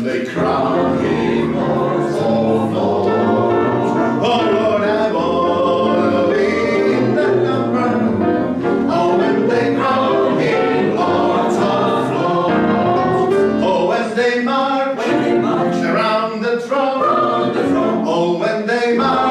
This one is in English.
they crown him Lord of Lords. Oh Lord, have all in the number. Oh, when they crown him Lord of Lords. Oh, when they march around the throne. Oh, when they march